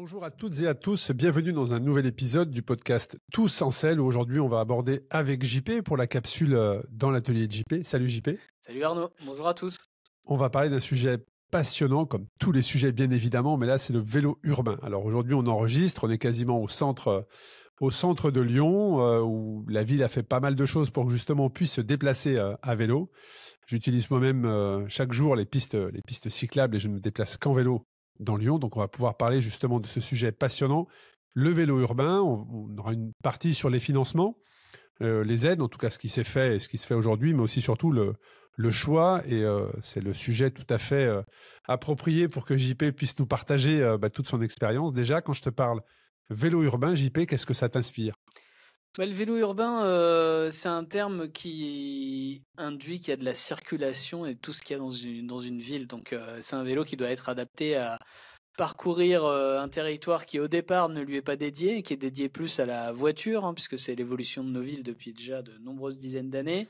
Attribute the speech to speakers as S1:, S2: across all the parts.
S1: Bonjour à toutes et à tous, bienvenue dans un nouvel épisode du podcast Tous en selle où aujourd'hui on va aborder avec JP pour la capsule dans l'atelier de JP. Salut JP.
S2: Salut Arnaud, bonjour à tous.
S1: On va parler d'un sujet passionnant comme tous les sujets bien évidemment, mais là c'est le vélo urbain. Alors aujourd'hui on enregistre, on est quasiment au centre de Lyon où la ville a fait pas mal de choses pour que justement on puisse se déplacer à vélo. J'utilise moi-même chaque jour les pistes cyclables et je ne me déplace qu'en vélo dans Lyon, donc on va pouvoir parler justement de ce sujet passionnant, le vélo urbain. On aura une partie sur les financements, les aides, en tout cas ce qui s'est fait et ce qui se fait aujourd'hui, mais aussi surtout le choix, et c'est le sujet tout à fait approprié pour que JP puisse nous partager toute son expérience. Déjà, quand je te parle vélo urbain, JP, qu'est-ce que ça t'inspire ?
S2: Le vélo urbain, c'est un terme qui induit qu'il y a de la circulation et tout ce qu'il y a dans une ville. Donc c'est un vélo qui doit être adapté à parcourir un territoire qui au départ ne lui est pas dédié, qui est dédié plus à la voiture, puisque c'est l'évolution de nos villes depuis déjà de nombreuses dizaines d'années.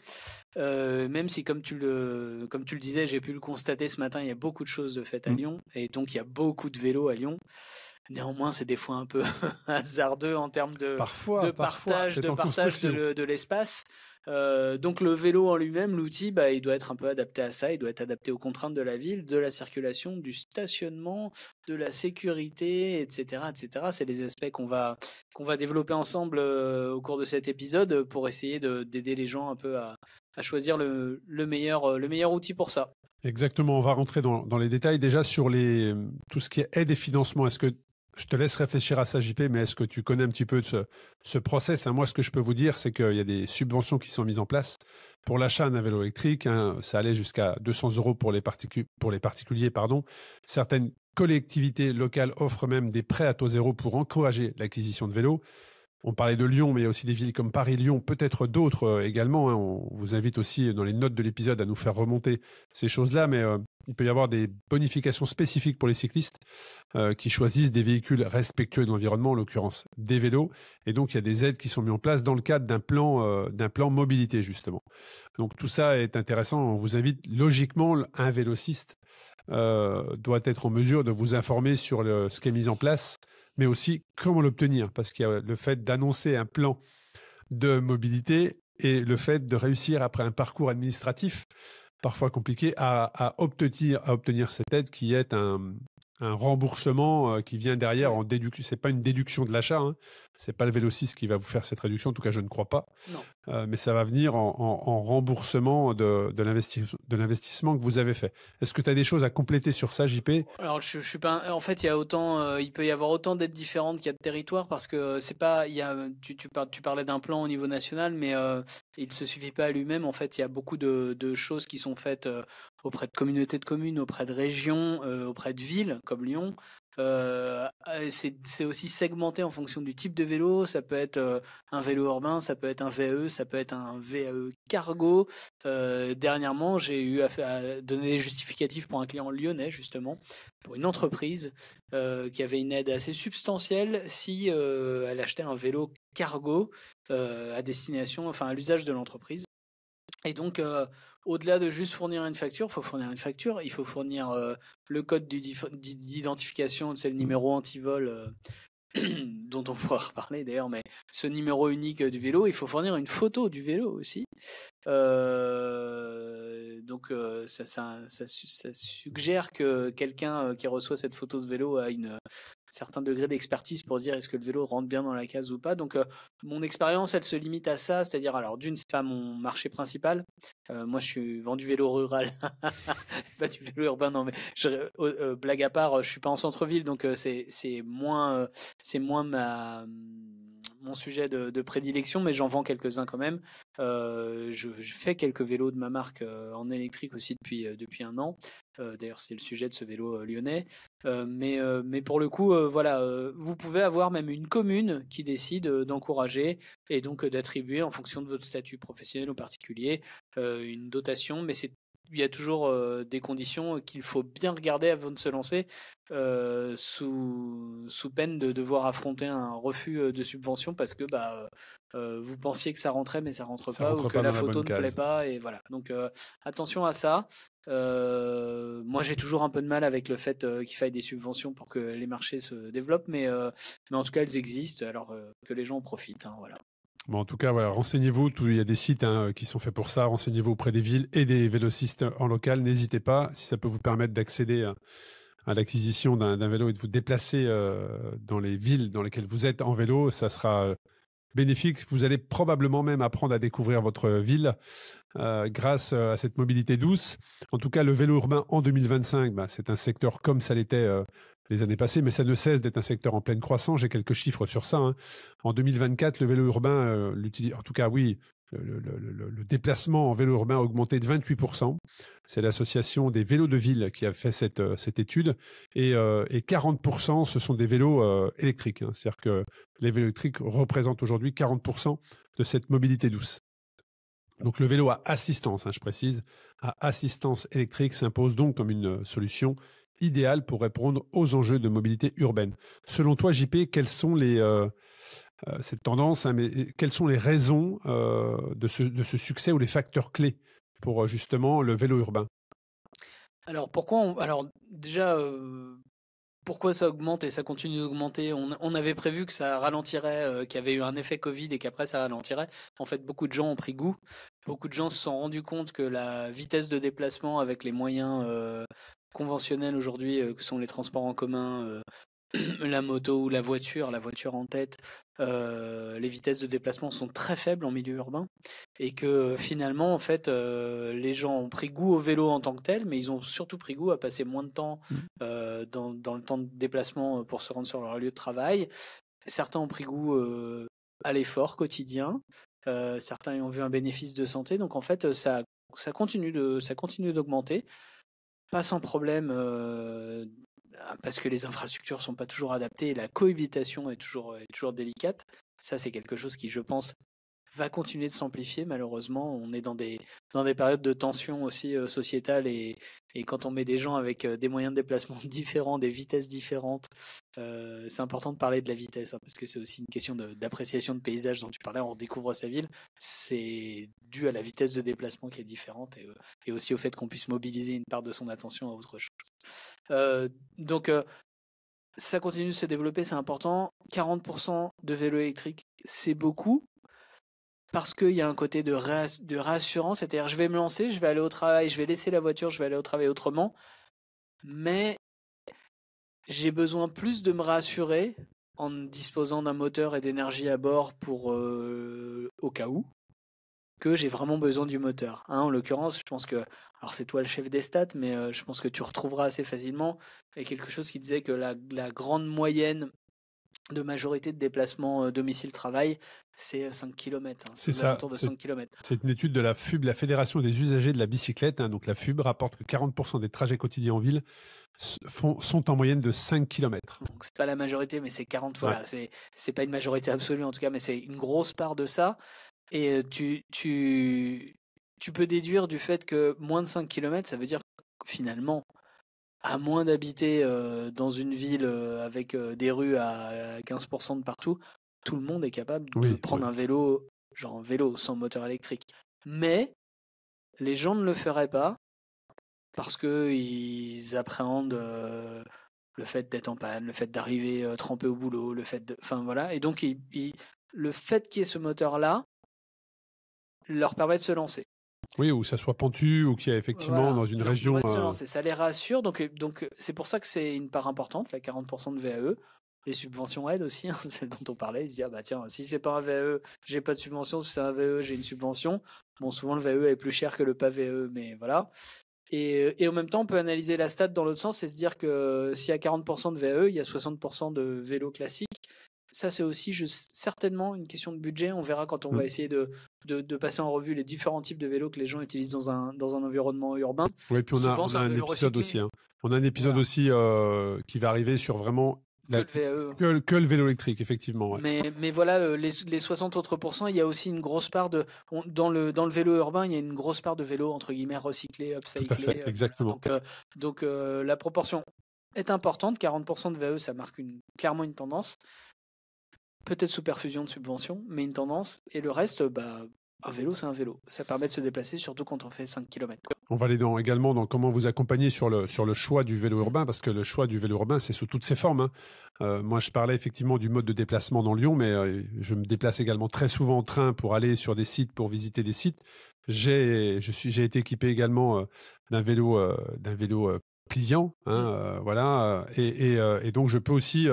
S2: Même si comme tu le disais, j'ai pu le constater ce matin, il y a beaucoup de choses de faites à Lyon, et donc il y a beaucoup de vélos à Lyon. Néanmoins, c'est des fois un peu hasardeux en termes de partage de l'espace. Donc le vélo en lui-même, l'outil, il doit être un peu adapté à ça. Il doit être adapté aux contraintes de la ville, de la circulation, du stationnement, de la sécurité, etc., etc. C'est les aspects qu'on va développer ensemble au cours de cet épisode pour essayer d'aider les gens un peu à choisir le meilleur outil pour ça.
S1: Exactement, on va rentrer dans les détails déjà sur tout ce qui est aide et financement. Est-ce que je te laisse réfléchir à ça, JP, mais est-ce que tu connais un petit peu de ce process ? Moi, ce que je peux vous dire, c'est qu'il y a des subventions qui sont mises en place pour l'achat d'un vélo électrique. Ça allait jusqu'à 200 € pour les particuliers. Certaines collectivités locales offrent même des prêts à taux zéro pour encourager l'acquisition de vélos. On parlait de Lyon, mais il y a aussi des villes comme Paris, Lyon, peut-être d'autres également. On vous invite aussi dans les notes de l'épisode à nous faire remonter ces choses-là, mais il peut y avoir des bonifications spécifiques pour les cyclistes qui choisissent des véhicules respectueux de l'environnement, en l'occurrence des vélos. Et donc, il y a des aides qui sont mises en place dans le cadre d'un plan mobilité, justement. Donc, tout ça est intéressant. On vous invite logiquement, un vélociste doit être en mesure de vous informer sur ce qui est mis en place, mais aussi comment l'obtenir, parce qu'il y a le fait d'annoncer un plan de mobilité et le fait de réussir après un parcours administratif parfois compliqué à obtenir cette aide qui est un remboursement qui vient derrière en déduction. C'est pas une déduction de l'achat, c'est pas le vélociste qui va vous faire cette réduction, en tout cas je ne crois pas. Mais ça va venir en remboursement de l'investissement que vous avez fait. Est-ce que tu as des choses à compléter sur ça, JP ?
S2: Alors je suis pas. En fait, il peut y avoir autant d'aides différentes qu'il y a de territoires, parce que c'est pas. Tu parlais d'un plan au niveau national, mais il se suffit pas à lui-même. En fait, il y a beaucoup de choses qui sont faites auprès de communautés de communes, auprès de régions, auprès de villes comme Lyon. C'est aussi segmenté en fonction du type de vélo. Ça peut être un vélo urbain, ça peut être un VAE, ça peut être un VAE cargo. Dernièrement, j'ai eu à donner des justificatifs pour un client lyonnais, justement, pour une entreprise qui avait une aide assez substantielle si elle achetait un vélo cargo à destination, à l'usage de l'entreprise. Et donc, au-delà de juste fournir une facture, il faut fournir le code d'identification, c'est le numéro anti-vol dont on pourra reparler d'ailleurs, mais ce numéro unique du vélo, il faut fournir une photo du vélo aussi. Donc ça suggère que quelqu'un qui reçoit cette photo de vélo a un certain degré d'expertise pour dire est-ce que le vélo rentre bien dans la case ou pas. Donc mon expérience, elle se limite à ça, c'est-à-dire, alors d'une, c'est pas mon marché principal. Moi je suis vendu vélo rural, pas du vélo urbain, non, mais blague à part, je suis pas en centre-ville, donc c'est moins mon sujet de prédilection, mais j'en vends quelques-uns quand même. Je fais quelques vélos de ma marque en électrique aussi depuis un an. D'ailleurs, c'était le sujet de ce vélo lyonnais. Mais pour le coup, vous pouvez avoir même une commune qui décide d'encourager et donc d'attribuer, en fonction de votre statut professionnel ou particulier, une dotation. Mais il y a toujours des conditions qu'il faut bien regarder avant de se lancer, sous peine de devoir affronter un refus de subvention parce que vous pensiez que ça rentrait mais ça rentre pas, ou que la photo ne plaît pas, et voilà. Donc attention à ça. Moi, j'ai toujours un peu de mal avec le fait qu'il faille des subventions pour que les marchés se développent, mais en tout cas, elles existent, alors que les gens en profitent. Hein, voilà.
S1: Bon, en tout cas, voilà, renseignez-vous. Il y a des sites qui sont faits pour ça. Renseignez-vous auprès des villes et des vélocistes en local. N'hésitez pas, si ça peut vous permettre d'accéder à l'acquisition d'un vélo et de vous déplacer dans les villes dans lesquelles vous êtes en vélo, ça sera bénéfique. Vous allez probablement même apprendre à découvrir votre ville grâce à cette mobilité douce. En tout cas, le vélo urbain en 2025, c'est un secteur comme ça l'était les années passées, mais ça ne cesse d'être un secteur en pleine croissance. J'ai quelques chiffres sur ça. Hein. En 2024, le vélo urbain, en tout cas, oui, le déplacement en vélo urbain a augmenté de 28%. C'est l'association des vélos de ville qui a fait cette étude. Et 40%, ce sont des vélos électriques. Hein. C'est-à-dire que les vélos électriques représentent aujourd'hui 40% de cette mobilité douce. Donc le vélo à assistance, je précise, à assistance électrique s'impose donc comme une solution idéale pour répondre aux enjeux de mobilité urbaine. Selon toi, JP, quelles sont cette tendance, mais quelles sont les raisons de ce succès ou les facteurs clés pour justement le vélo urbain?
S2: Alors déjà, pourquoi ça augmente et ça continue d'augmenter? On avait prévu que ça ralentirait, qu'il y avait eu un effet Covid et qu'après ça ralentirait. En fait, beaucoup de gens ont pris goût. Beaucoup de gens se sont rendus compte que la vitesse de déplacement avec les moyens conventionnels aujourd'hui, que sont les transports en commun, la moto ou la voiture en tête, les vitesses de déplacement sont très faibles en milieu urbain et que finalement en fait les gens ont pris goût au vélo en tant que tel, mais ils ont surtout pris goût à passer moins de temps dans le temps de déplacement pour se rendre sur leur lieu de travail. Certains ont pris goût à l'effort quotidien, certains y ont vu un bénéfice de santé, donc en fait ça continue d'augmenter, pas sans problème. Parce que les infrastructures sont pas toujours adaptées et la cohabitation est toujours délicate. Ça, c'est quelque chose qui, je pense, va continuer de s'amplifier. Malheureusement, on est dans des périodes de tension aussi sociétale et quand on met des gens avec des moyens de déplacement différents, des vitesses différentes, c'est important de parler de la vitesse parce que c'est aussi une question d'appréciation de paysage dont tu parlais. On redécouvre sa ville, c'est dû à la vitesse de déplacement qui est différente et aussi au fait qu'on puisse mobiliser une part de son attention à autre chose. Donc ça continue de se développer, c'est important. 40% de vélos électriques, c'est beaucoup. Parce qu'il y a un côté de réassurance, c'est-à-dire je vais me lancer, je vais aller au travail, je vais laisser la voiture, je vais aller au travail autrement, mais j'ai besoin plus de me rassurer en disposant d'un moteur et d'énergie à bord pour au cas où, que j'ai vraiment besoin du moteur. Hein, en l'occurrence, je pense que, alors c'est toi le chef des stats, mais je pense que tu retrouveras assez facilement, il y a quelque chose qui disait que la grande moyenne de majorité de déplacement domicile-travail, c'est 5 km. Hein,
S1: C'est
S2: aux
S1: ça.
S2: alentours de 5 km.
S1: C'est une étude de la FUB, la Fédération des usagers de la bicyclette. Donc la FUB rapporte que 40% des trajets quotidiens en ville sont en moyenne de 5 km.
S2: Donc c'est pas la majorité, mais c'est 40 fois.
S1: Ouais.
S2: C'est pas une majorité absolue en tout cas, mais c'est une grosse part de ça. Et tu peux déduire du fait que moins de 5 km, ça veut dire que finalement, à moins d'habiter dans une ville avec des rues à 15% de partout, tout le monde est capable de prendre un vélo, genre un vélo sans moteur électrique. Mais les gens ne le feraient pas parce qu'ils appréhendent le fait d'être en panne, le fait d'arriver trempé au boulot, le fait de... Enfin voilà. Et donc, le fait qu'il y ait ce moteur-là leur permet de se lancer.
S1: Oui, ou ça soit pentu, ou qu'il y a effectivement dans une région...
S2: Ça les rassure, donc c'est pour ça que c'est une part importante, la 40% de VAE. Les subventions aident aussi, hein, celles dont on parlait. Ils se disent, ah bah tiens, si c'est pas un VAE, j'ai pas de subvention, si c'est un VAE, j'ai une subvention. Bon, souvent le VAE est plus cher que le pas VAE, mais voilà. Et en même temps, on peut analyser la stat dans l'autre sens et se dire que s'il y a 40% de VAE, il y a 60% de vélo classique. Ça, c'est aussi certainement une question de budget. On verra quand on va essayer de passer en revue les différents types de vélos que les gens utilisent dans un environnement urbain.
S1: Oui, puis on a un épisode aussi. Hein. On a un épisode aussi qui va arriver sur vraiment que le vélo électrique, effectivement. Ouais.
S2: Mais voilà, les 60 autres pourcents, il y a aussi une grosse part de... Dans le vélo urbain, il y a une grosse part de vélos, entre guillemets, recyclés, upcyclés.
S1: Tout à fait, exactement.
S2: Donc la proportion est importante. 40% de VAE, ça marque clairement une tendance. Peut-être sous perfusion de subventions, mais une tendance. Et le reste, Un vélo, c'est un vélo. Ça permet de se déplacer, surtout quand on fait 5 km.
S1: On va aller également dans comment vous accompagner sur le choix du vélo urbain, parce que le choix du vélo urbain, c'est sous toutes ses formes, hein. Moi, je parlais effectivement du mode de déplacement dans Lyon, mais je me déplace également très souvent en train pour aller sur des sites, pour visiter des sites. J'ai été équipé également d'un vélo pliant, hein, voilà, et donc je peux aussi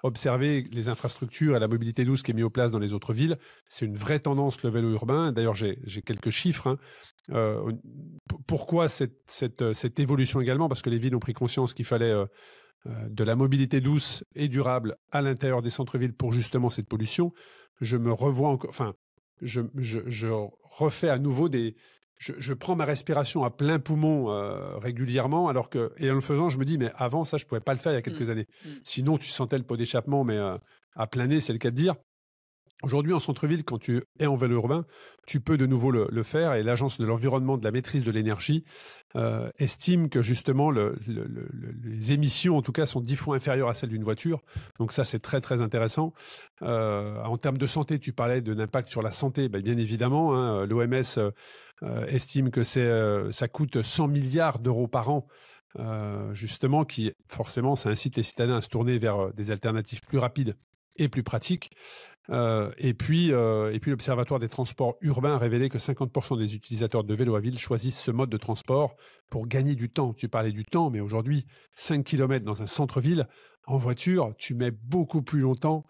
S1: observer les infrastructures et la mobilité douce qui est mise en place dans les autres villes. C'est une vraie tendance, le vélo urbain. D'ailleurs, j'ai quelques chiffres, hein. Pourquoi cette évolution également? Parce que les villes ont pris conscience qu'il fallait de la mobilité douce et durable à l'intérieur des centres-villes pour justement cette pollution. Je me revois encore, enfin, je refais à nouveau je prends ma respiration à plein poumon régulièrement, et en le faisant, je me dis, mais avant ça, je pouvais pas le faire il y a quelques années. Sinon, tu sentais le pot d'échappement, mais à plein nez, c'est le cas de dire. Aujourd'hui, en centre-ville, quand tu es en vélo urbain, tu peux de nouveau le faire, et l'Agence de l'environnement, de la maîtrise de l'énergie estime que justement les émissions, en tout cas, sont 10 fois inférieures à celles d'une voiture. Donc ça, c'est très, très intéressant. En termes de santé, tu parlais de l'impact sur la santé. Ben, bien évidemment, hein, l'OMS estime que ça coûte 100 milliards d'euros par an. Justement, qui forcément, ça incite les citadins à se tourner vers des alternatives plus rapides et plus pratiques. Et puis l'Observatoire des transports urbains a révélé que 50% des utilisateurs de vélo à ville choisissent ce mode de transport pour gagner du temps. Tu parlais du temps, mais aujourd'hui, 5 km dans un centre-ville, en voiture, tu mets beaucoup plus longtemps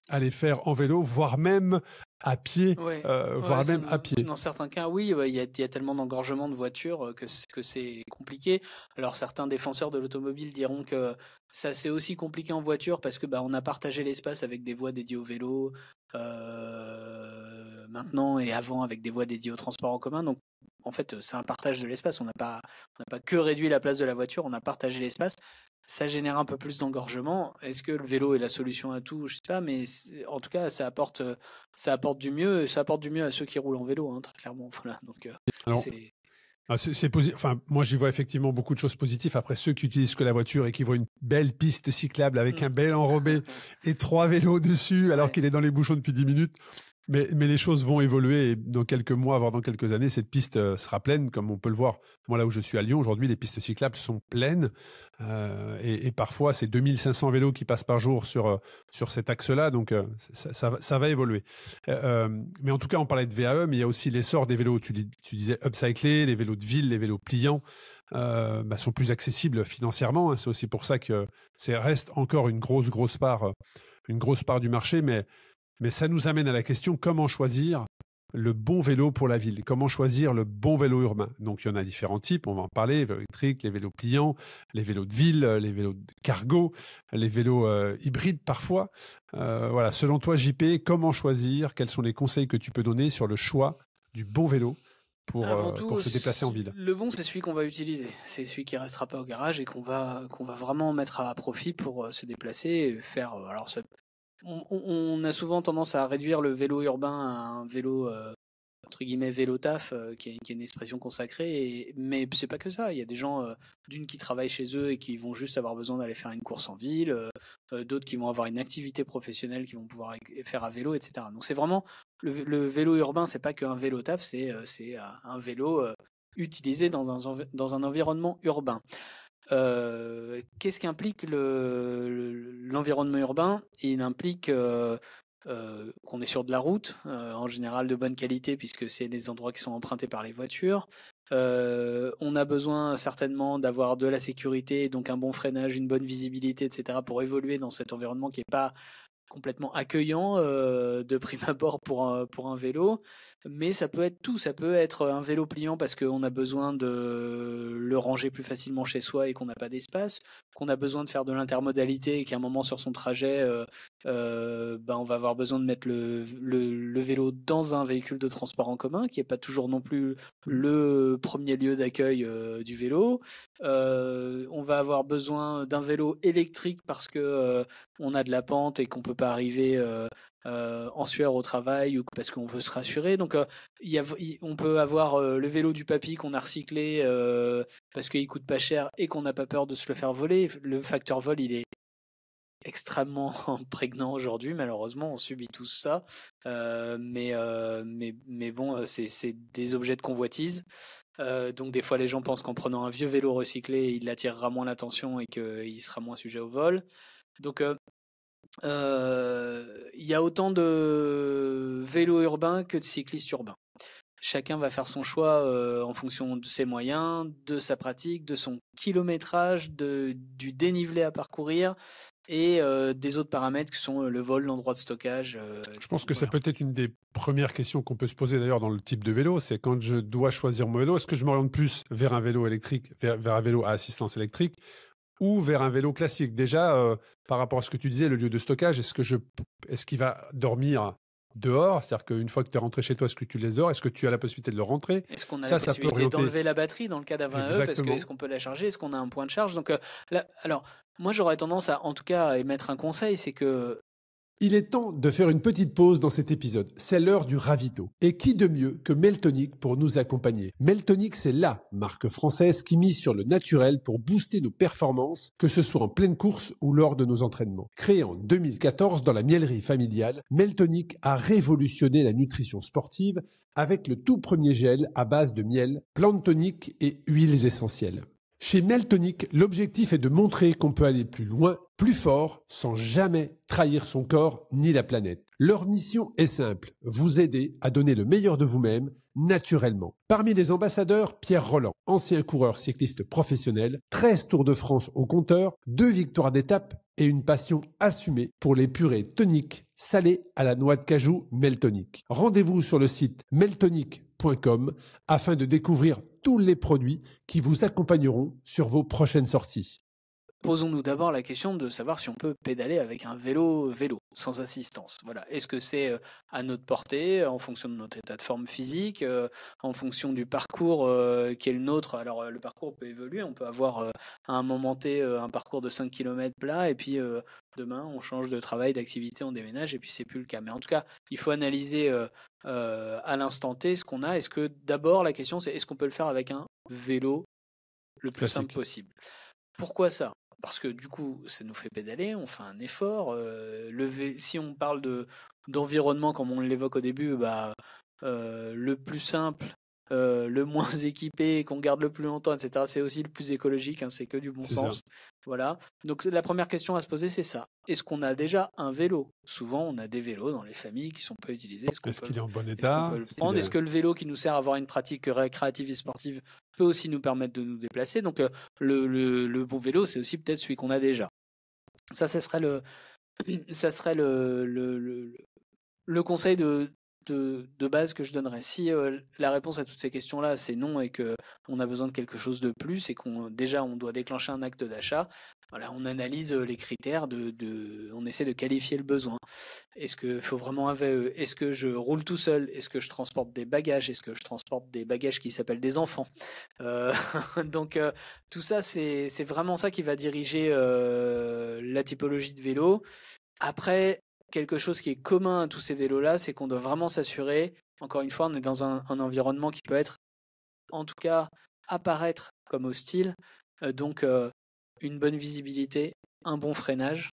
S1: à les faire en vélo, voire même à pied.
S2: Ouais.
S1: Voire même à pied.
S2: Dans certains cas, oui, il y a tellement d'engorgement de voitures que c'est compliqué. Alors certains défenseurs de l'automobile diront que ça c'est aussi compliqué en voiture parce que on a partagé l'espace avec des voies dédiées au vélo maintenant et avant avec des voies dédiées au transport en commun. Donc en fait, c'est un partage de l'espace. On n'a pas que réduit la place de la voiture, on a partagé l'espace. Ça génère un peu plus d'engorgement. Est-ce que le vélo est la solution à tout? Je sais pas, mais en tout cas, ça apporte du mieux. Ça apporte du mieux à ceux qui roulent en vélo, hein, très clairement. Voilà. Donc,
S1: Alors, enfin, moi, j'y vois effectivement beaucoup de choses positives. Après, ceux qui utilisent que la voiture et qui voient une belle piste cyclable avec un bel enrobé et 3 vélos dessus, alors qu'il est dans les bouchons depuis 10 minutes. Mais les choses vont évoluer, et dans quelques mois, voire dans quelques années, cette piste sera pleine, comme on peut le voir. Moi, là où je suis à Lyon, aujourd'hui, les pistes cyclables sont pleines. Et parfois, c'est 2500 vélos qui passent par jour sur cet axe-là. Donc, ça va évoluer. Mais en tout cas, on parlait de VAE, mais il y a aussi l'essor des vélos. Tu disais upcyclés, les vélos de ville, les vélos pliants. Sont plus accessibles financièrement, hein. C'est aussi pour ça que ça reste encore une grosse part du marché, mais ça nous amène à la question, comment choisir le bon vélo pour la ville? Comment choisir le bon vélo urbain? Donc, il y en a différents types, on va en parler, les vélos électriques, les vélos pliants, les vélos de ville, les vélos de cargo, les vélos hybrides parfois. Voilà, selon toi, JP, comment choisir? Quels sont les conseils que tu peux donner sur le choix du bon vélo pour se déplacer en ville?
S2: Le bon, c'est celui qu'on va utiliser. C'est celui qui restera pas au garage et qu'on va vraiment mettre à profit pour se déplacer et faire. Alors, on a souvent tendance à réduire le vélo urbain à un vélo entre guillemets vélo taf, qui est une expression consacrée, mais c'est pas que ça. Il y a des gens qui travaillent chez eux et qui vont juste avoir besoin d'aller faire une course en ville, d'autres qui vont avoir une activité professionnelle qui vont pouvoir faire à vélo, etc. Donc c'est vraiment le vélo urbain, c'est pas qu'un vélo taf, c'est un vélo utilisé dans un environnement urbain. Qu'est-ce qu'implique l'environnement urbain? Il implique qu'on est sur de la route, en général de bonne qualité puisque c'est des endroits qui sont empruntés par les voitures. On a besoin certainement d'avoir de la sécurité, donc un bon freinage, une bonne visibilité, etc. pour évoluer dans cet environnement qui n'est pas complètement accueillant de prime abord pour un vélo, mais ça peut être tout. Ça peut être un vélo pliant parce qu'on a besoin de le ranger plus facilement chez soi et qu'on n'a pas d'espace, qu'on a besoin de faire de l'intermodalité et qu'à un moment sur son trajet, on va avoir besoin de mettre le vélo dans un véhicule de transport en commun qui n'est pas toujours non plus le premier lieu d'accueil du vélo. On va avoir besoin d'un vélo électrique parce que on a de la pente et qu'on peut pas arriver en sueur au travail ou parce qu'on veut se rassurer. Donc on peut avoir le vélo du papy qu'on a recyclé parce qu'il coûte pas cher et qu'on n'a pas peur de se le faire voler. Le facteur vol, il est extrêmement prégnant aujourd'hui. Malheureusement, on subit tous ça. Mais bon, c'est des objets de convoitise. Donc des fois, les gens pensent qu'en prenant un vieux vélo recyclé, il attirera moins l'attention et qu'il sera moins sujet au vol. Donc il y a autant de vélos urbains que de cyclistes urbains. Chacun va faire son choix en fonction de ses moyens, de sa pratique, de son kilométrage, du dénivelé à parcourir et des autres paramètres qui sont le vol, l'endroit de stockage.
S1: Je pense que c'est peut-être une des premières questions qu'on peut se poser d'ailleurs dans le type de vélo. C'est quand je dois choisir mon vélo, est-ce que je m'oriente plus vers un vélo électrique, vers un vélo à assistance électrique ou vers un vélo classique? Déjà, par rapport à ce que tu disais, le lieu de stockage, est-ce qu'il va dormir dehors? C'est-à-dire qu'une fois que tu es rentré chez toi, est-ce que tu le laisses dehors? Est-ce que tu as la possibilité de le rentrer?
S2: Est-ce qu'on a la possibilité d'enlever la batterie dans le cas d'un 20E? Est-ce qu'on peut la charger? Est-ce qu'on a un point de charge? Donc alors, moi j'aurais tendance à, en tout cas, à émettre un conseil, c'est que
S3: il est temps de faire une petite pause dans cet épisode. C'est l'heure du ravito. Et qui de mieux que Meltonic pour nous accompagner? Meltonic, c'est la marque française qui mise sur le naturel pour booster nos performances, que ce soit en pleine course ou lors de nos entraînements. Créé en 2014 dans la mielerie familiale, Meltonic a révolutionné la nutrition sportive avec le tout premier gel à base de miel, plantes toniques et huiles essentielles. Chez Meltonic, l'objectif est de montrer qu'on peut aller plus loin, plus fort, sans jamais trahir son corps ni la planète. Leur mission est simple, vous aider à donner le meilleur de vous-même, naturellement. Parmi les ambassadeurs, Pierre Rolland, ancien coureur cycliste professionnel, 13 Tours de France au compteur, 2 victoires d'étape et une passion assumée pour les purées toniques salées à la noix de cajou Meltonic. Rendez-vous sur le site meltonic.com afin de découvrir tous les produits qui vous accompagneront sur vos prochaines sorties.
S2: Posons-nous d'abord la question de savoir si on peut pédaler avec un vélo sans assistance. Voilà. Est-ce que c'est à notre portée, en fonction de notre état de forme physique, en fonction du parcours qui est le nôtre? Alors le parcours peut évoluer, on peut avoir à un moment T un parcours de 5 km plat et puis demain on change de travail, d'activité, on déménage et puis c'est plus le cas. Mais en tout cas, il faut analyser à l'instant T ce qu'on a. Est-ce que d'abord la question c'est est-ce qu'on peut le faire avec un vélo le plus simple possible? Pourquoi ça? Parce que du coup, ça nous fait pédaler, on fait un effort. Si on parle d'environnement, comme on l'évoque au début, le plus simple, le moins équipé, qu'on garde le plus longtemps, etc., c'est aussi le plus écologique, hein, c'est que du bon sens. Ça. Voilà. Donc la première question à se poser, c'est ça. Est-ce qu'on a déjà un vélo? Souvent, on a des vélos dans les familles qui sont peu utilisés.
S1: Est-ce qu'il est en bon état?
S2: Est-ce que le vélo qui nous sert à avoir une pratique récréative et sportive peut aussi nous permettre de nous déplacer? Donc le bon vélo, c'est aussi peut-être celui qu'on a déjà. Ça serait le conseil de base que je donnerais. Si la réponse à toutes ces questions-là, c'est non et qu'on a besoin de quelque chose de plus et qu'on doit déclencher un acte d'achat, voilà, on analyse les critères, on essaie de qualifier le besoin. Est-ce qu'il faut vraiment un VE? Est-ce que je roule tout seul? Est-ce que je transporte des bagages? Est-ce que je transporte des bagages qui s'appellent des enfants? Donc tout ça, c'est vraiment ça qui va diriger la typologie de vélo. Après, quelque chose qui est commun à tous ces vélos-là, c'est qu'on doit vraiment s'assurer, encore une fois, on est dans un environnement qui peut être, en tout cas, apparaître comme hostile, donc une bonne visibilité, un bon freinage,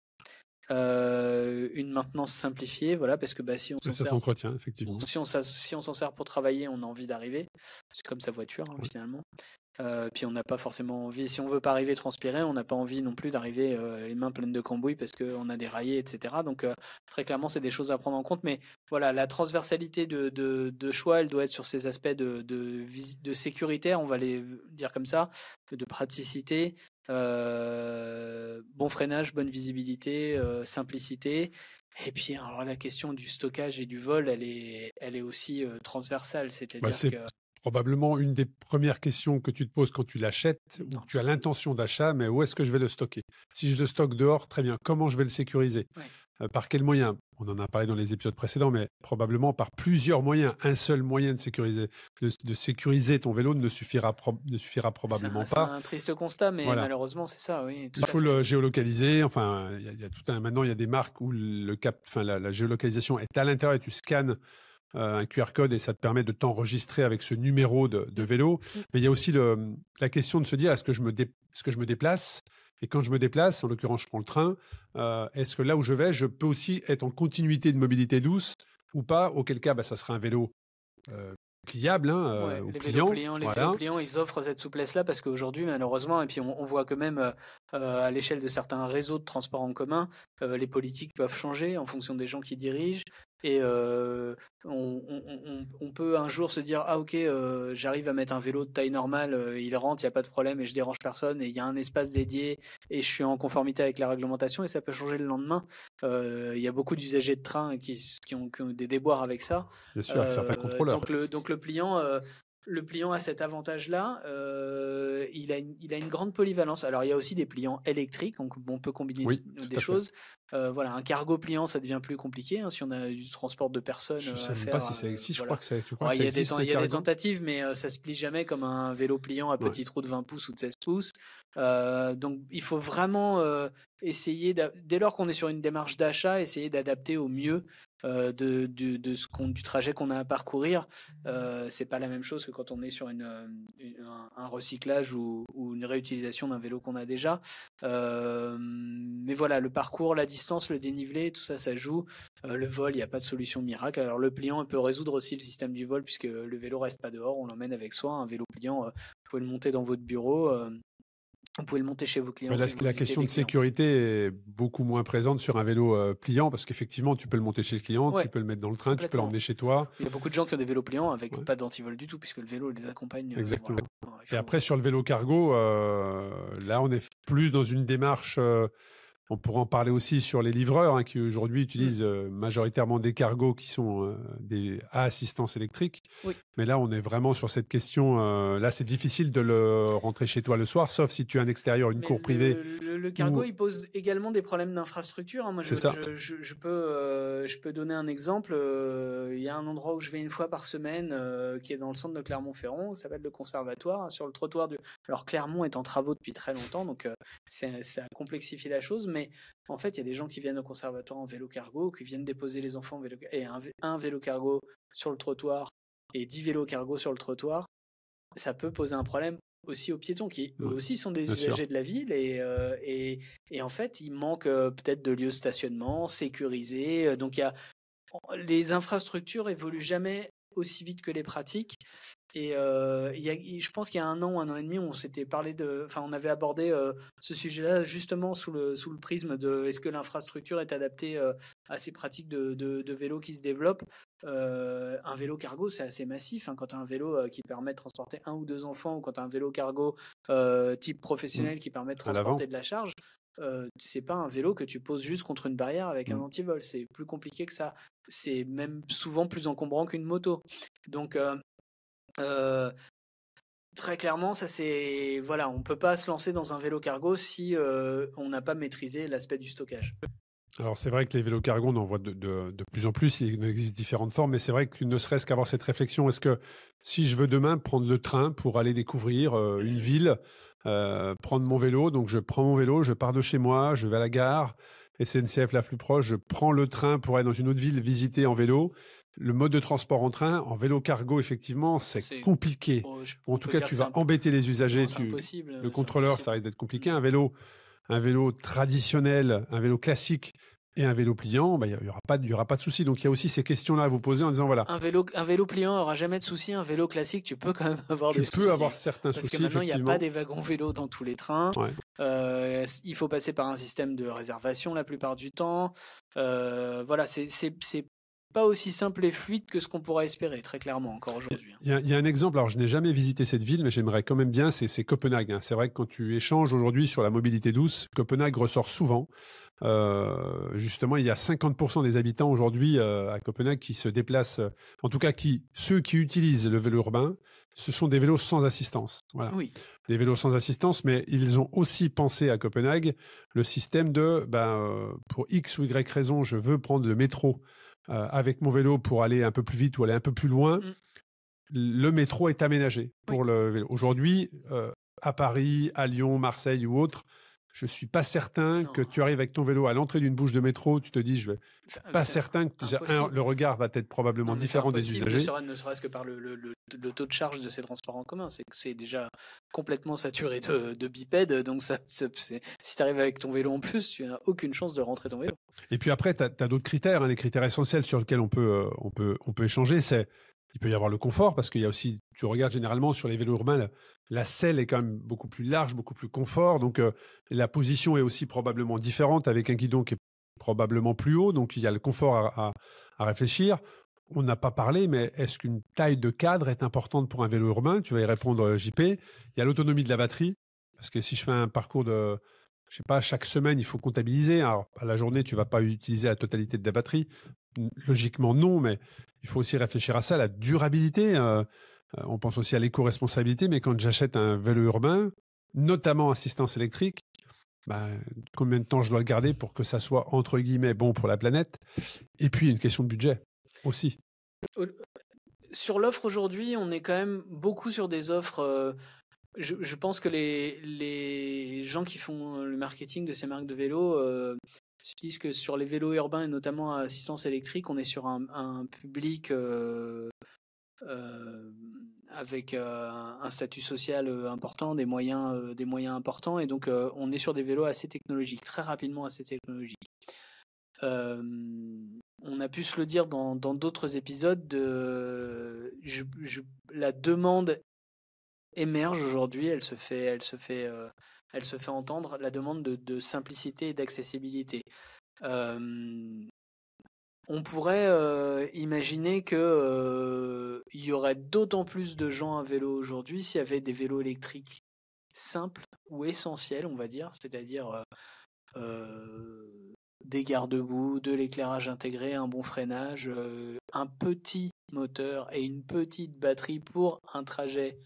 S2: une maintenance simplifiée, voilà, parce que si on s'en sert,
S1: s'entretient, effectivement.
S2: Si on s'en sert pour travailler, on a envie d'arriver, c'est comme sa voiture, hein, finalement. Puis on n'a pas forcément envie, si on veut pas arriver transpiré, on n'a pas envie non plus d'arriver les mains pleines de cambouis parce qu'on a déraillé, etc. Donc très clairement, c'est des choses à prendre en compte. Mais voilà, la transversalité de choix, elle doit être sur ces aspects de sécurité, on va les dire comme ça, de praticité, bon freinage, bonne visibilité, simplicité. Et puis alors la question du stockage et du vol, elle est aussi transversale, c'est-à-dire que
S1: probablement une des premières questions que tu te poses quand tu l'achètes ou que tu as l'intention d'achat, mais où est-ce que je vais le stocker? Si je le stocke dehors, très bien. Comment je vais le sécuriser? Par quel moyen? On en a parlé dans les épisodes précédents, mais probablement par plusieurs moyens. Un seul moyen de sécuriser ton vélo ne suffira probablement pas.
S2: C'est un triste constat, mais malheureusement, c'est ça. Oui,
S1: il faut le géolocaliser. Enfin, maintenant, il y a des marques où la géolocalisation est à l'intérieur et tu scannes un QR code et ça te permet de t'enregistrer avec ce numéro de vélo. Mais il y a aussi la question de se dire, est-ce que je me déplace Et quand je me déplace, en l'occurrence, je prends le train, est-ce que là où je vais, je peux aussi être en continuité de mobilité douce ou pas? Auquel cas, ça sera un vélo pliable ou pliant.
S2: Les vélos pliants, ils offrent cette souplesse-là parce qu'aujourd'hui, malheureusement, et puis on voit que même à l'échelle de certains réseaux de transport en commun, les politiques peuvent changer en fonction des gens qui dirigent. Et on peut un jour se dire ah ok, j'arrive à mettre un vélo de taille normale, il rentre, il n'y a pas de problème et je dérange personne et il y a un espace dédié et je suis en conformité avec la réglementation, et ça peut changer le lendemain. Il y a beaucoup d'usagers de train qui ont des déboires avec ça.
S1: Bien sûr, avec certains contrôleurs.
S2: Donc le pliant a cet avantage-là. Il a une grande polyvalence. Alors, il y a aussi des pliants électriques, donc on peut combiner des choses. Voilà, un cargo pliant, ça devient plus compliqué si on a du transport de personnes
S1: je
S2: à
S1: sais
S2: faire.
S1: Pas si ça existe. Je crois que ça existe.
S2: Il y a des tentatives, mais ça se plie jamais comme un vélo pliant à petit trou de 20 pouces ou de 16 pouces. Donc, il faut vraiment essayer, dès lors qu'on est sur une démarche d'achat, essayer d'adapter au mieux du trajet qu'on a à parcourir. C'est pas la même chose que quand on est sur un recyclage ou une réutilisation d'un vélo qu'on a déjà. Mais voilà, le parcours, la distance, le dénivelé, tout ça, ça joue. Le vol, il n'y a pas de solution miracle. Alors le pliant peut résoudre aussi le système du vol puisque le vélo reste pas dehors, on l'emmène avec soi. Un vélo pliant, vous pouvez le monter dans votre bureau. Vous pouvez le monter chez vos clients.
S1: La question de sécurité est beaucoup moins présente sur un vélo pliant parce qu'effectivement, tu peux le monter chez le client, tu peux le mettre dans le train, tu peux l'emmener chez toi.
S2: Il y a beaucoup de gens qui ont des vélos pliants avec pas d'antivol du tout puisque le vélo les accompagne.
S1: Exactement. Et après, sur le vélo cargo, là, on est plus dans une démarche... on pourra en parler aussi sur les livreurs qui aujourd'hui utilisent majoritairement des cargos qui sont à assistance électrique.
S2: Oui.
S1: Mais là, on est vraiment sur cette question. Là, c'est difficile de le rentrer chez toi le soir, sauf si tu as un extérieur, une cour privée.
S2: Le cargo, il pose également des problèmes d'infrastructure. Moi, je peux donner un exemple. Il y a un endroit où je vais une fois par semaine qui est dans le centre de Clermont-Ferrand, ça s'appelle le Conservatoire, sur le trottoir du... Alors, Clermont est en travaux depuis très longtemps, donc ça complexifie la chose, mais en fait, il y a des gens qui viennent au conservatoire en vélo cargo, qui viennent déposer les enfants en vélo cargo, et un vélo cargo sur le trottoir et 10 vélos cargo sur le trottoir, ça peut poser un problème aussi aux piétons qui eux aussi sont des usagers de la ville et en fait, il manque peut-être de lieux de stationnement sécurisés. Donc, les infrastructures évoluent jamais aussi vite que les pratiques. Et je pense qu'il y a un an et demi, on avait abordé ce sujet-là justement sous le prisme de est-ce que l'infrastructure est adaptée à ces pratiques de vélo qui se développent. Un vélo cargo, c'est assez massif. Quand tu as un vélo qui permet de transporter 1 ou 2 enfants, ou quand tu as un vélo cargo type professionnel qui permet de transporter de la charge, c'est pas un vélo que tu poses juste contre une barrière avec un antivol. C'est plus compliqué que ça. C'est même souvent plus encombrant qu'une moto. Donc très clairement, ça c'est on peut pas se lancer dans un vélo cargo si on n'a pas maîtrisé l'aspect du stockage.
S1: Alors c'est vrai que les vélos cargo, on en voit de plus en plus, il existe différentes formes, mais c'est vrai que ne serait-ce qu'avoir cette réflexion, est-ce que si je veux demain prendre le train pour aller découvrir une ville, prendre mon vélo, donc je prends mon vélo, je pars de chez moi, je vais à la gare, SNCF la plus proche, je prends le train pour aller dans une autre ville visiter en vélo. Le mode de transport en train, en vélo cargo, effectivement, c'est compliqué. En tout cas, tu vas embêter les usagers. Le contrôleur, ça risque d'être compliqué. Un vélo traditionnel, un vélo classique et un vélo pliant, il y aura pas de souci. Donc il y a aussi ces questions-là à vous poser en disant voilà.
S2: Un vélo pliant aura jamais de souci. Un vélo classique, tu peux quand même avoir des soucis.
S1: Tu peux avoir certains soucis.
S2: Parce que maintenant il n'y a pas des wagons vélos dans tous les trains. Ouais. Il faut passer par un système de réservation la plupart du temps. Voilà, c'est pas aussi simple et fluide que ce qu'on pourrait espérer, très clairement, encore aujourd'hui.
S1: Il y a un exemple, alors je n'ai jamais visité cette ville, mais j'aimerais quand même bien, c'est Copenhague. C'est vrai que quand tu échanges aujourd'hui sur la mobilité douce, Copenhague ressort souvent. Justement, il y a 50% des habitants aujourd'hui à Copenhague qui se déplacent, en tout cas ceux qui utilisent le vélo urbain, ce sont des vélos sans assistance. Voilà.
S2: Oui.
S1: Des vélos sans assistance, mais ils ont aussi pensé à Copenhague le système de, pour X ou Y raison, je veux prendre le métro avec mon vélo pour aller un peu plus vite ou aller un peu plus loin. Le métro est aménagé pour le vélo. Aujourd'hui, à Paris, à Lyon, Marseille ou autre, je suis pas certain
S2: Non.
S1: que tu arrives avec ton vélo à l'entrée d'une bouche de métro, tu te dis, je vais pas
S2: C'est
S1: certain que le regard va être probablement
S2: Non, mais c'est
S1: différent des
S2: impossible,
S1: usagers.
S2: ne serait-ce que par le taux de charge de ces transports en commun. C'est que c'est déjà complètement saturé de bipèdes. Donc, si tu arrives avec ton vélo en plus, tu n'as aucune chance de rentrer ton vélo.
S1: Et puis après, tu as d'autres critères, hein, les critères essentiels sur lesquels on peut échanger. Il peut y avoir le confort, parce qu'il y a aussi, tu regardes généralement sur les vélos urbains, la selle est quand même beaucoup plus large, beaucoup plus confort. Donc, la position est aussi probablement différente, avec un guidon qui est probablement plus haut. Donc, il y a le confort à réfléchir. On n'a pas parlé, mais est-ce qu'une taille de cadre est importante pour un vélo urbain? Tu vas y répondre, JP. Il y a l'autonomie de la batterie, parce que si je fais un parcours de, je sais pas, chaque semaine, il faut comptabiliser. Alors, à la journée, tu vas pas utiliser la totalité de la batterie. Logiquement, non, mais il faut aussi réfléchir à ça, la durabilité. On pense aussi à l'éco-responsabilité, mais quand j'achète un vélo urbain, notamment assistance électrique, combien de temps je dois le garder pour que ça soit, entre guillemets, bon pour la planète? Et puis, une question de budget aussi.
S2: Sur l'offre aujourd'hui, on est quand même beaucoup sur des offres. Je pense que les gens qui font le marketing de ces marques de vélos se disent que sur les vélos urbains et notamment à assistance électrique, on est sur un public avec un statut social important, des moyens importants, et donc on est sur des vélos assez technologiques, très rapidement assez technologiques. On a pu se le dire dans d'autres épisodes, la demande émerge aujourd'hui, elle se fait entendre, la demande de simplicité et d'accessibilité. On pourrait imaginer que il y aurait d'autant plus de gens à vélo aujourd'hui s'il y avait des vélos électriques simples ou essentiels, on va dire, c'est-à-dire des garde-boue, de l'éclairage intégré, un bon freinage, un petit moteur et une petite batterie pour un trajet